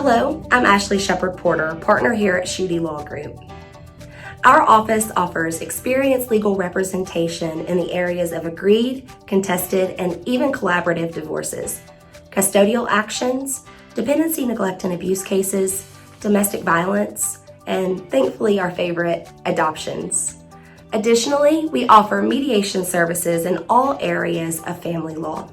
Hello, I'm Ashlea Shepherd-Porter, partner here at Schuette Law Group. Our office offers experienced legal representation in the areas of agreed, contested, and even collaborative divorces, custodial actions, dependency, neglect, and abuse cases, domestic violence, and thankfully our favorite, adoptions. Additionally, we offer mediation services in all areas of family law.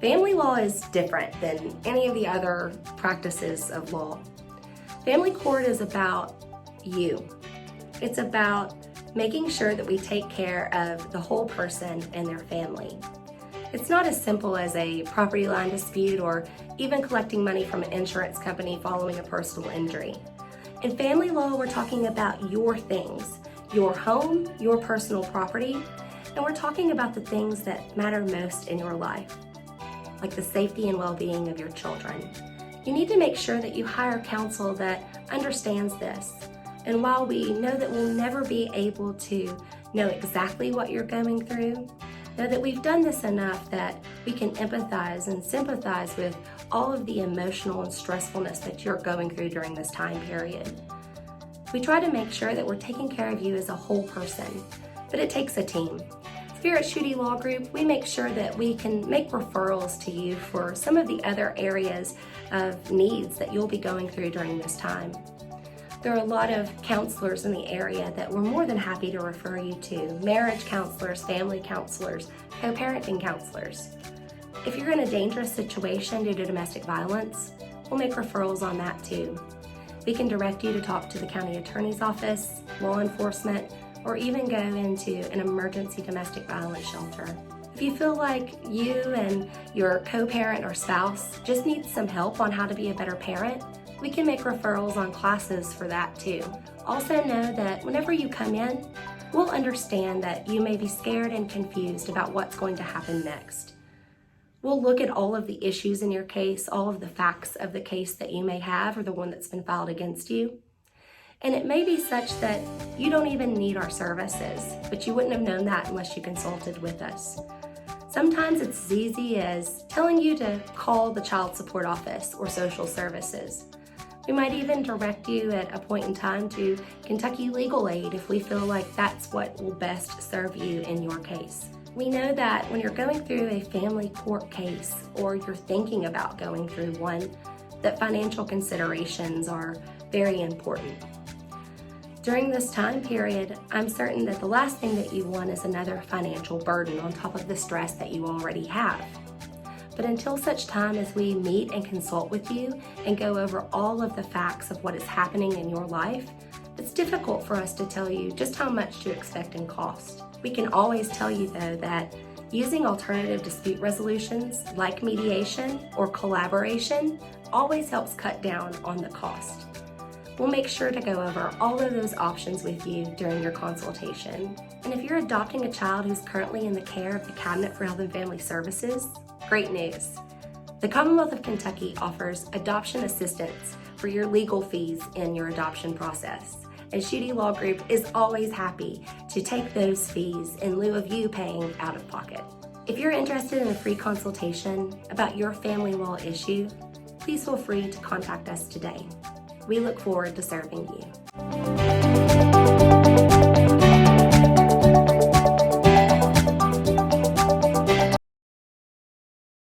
Family law is different than any of the other practices of law. Family court is about you. It's about making sure that we take care of the whole person and their family. It's not as simple as a property line dispute or even collecting money from an insurance company following a personal injury. In family law, we're talking about your things, your home, your personal property, and we're talking about the things that matter most in your life, like the safety and well-being of your children. You need to make sure that you hire counsel that understands this. And while we know that we'll never be able to know exactly what you're going through, know that we've done this enough that we can empathize and sympathize with all of the emotional and stressfulness that you're going through during this time period. We try to make sure that we're taking care of you as a whole person, but it takes a team. Here at Schuette Law Group, we make sure that we can make referrals to you for some of the other areas of needs that you'll be going through during this time. There are a lot of counselors in the area that we're more than happy to refer you to: marriage counselors, family counselors, co-parenting counselors. If you're in a dangerous situation due to domestic violence, we'll make referrals on that too. We can direct you to talk to the county attorney's office, law enforcement, or even go into an emergency domestic violence shelter. If you feel like you and your co-parent or spouse just need some help on how to be a better parent, we can make referrals on classes for that too. Also know that whenever you come in, we'll understand that you may be scared and confused about what's going to happen next. We'll look at all of the issues in your case, all of the facts of the case that you may have or the one that's been filed against you. And it may be such that you don't even need our services, but you wouldn't have known that unless you consulted with us. Sometimes it's as easy as telling you to call the child support office or social services. We might even direct you at a point in time to Kentucky Legal Aid if we feel like that's what will best serve you in your case. We know that when you're going through a family court case or you're thinking about going through one, that financial considerations are very important. During this time period, I'm certain that the last thing that you want is another financial burden on top of the stress that you already have. But until such time as we meet and consult with you and go over all of the facts of what is happening in your life, it's difficult for us to tell you just how much to expect in cost. We can always tell you though that using alternative dispute resolutions like mediation or collaboration always helps cut down on the cost. We'll make sure to go over all of those options with you during your consultation. And if you're adopting a child who's currently in the care of the Cabinet for Health and Family Services, great news. The Commonwealth of Kentucky offers adoption assistance for your legal fees in your adoption process. And Schuette Law Group is always happy to take those fees in lieu of you paying out of pocket. If you're interested in a free consultation about your family law issue, please feel free to contact us today. We look forward to serving you.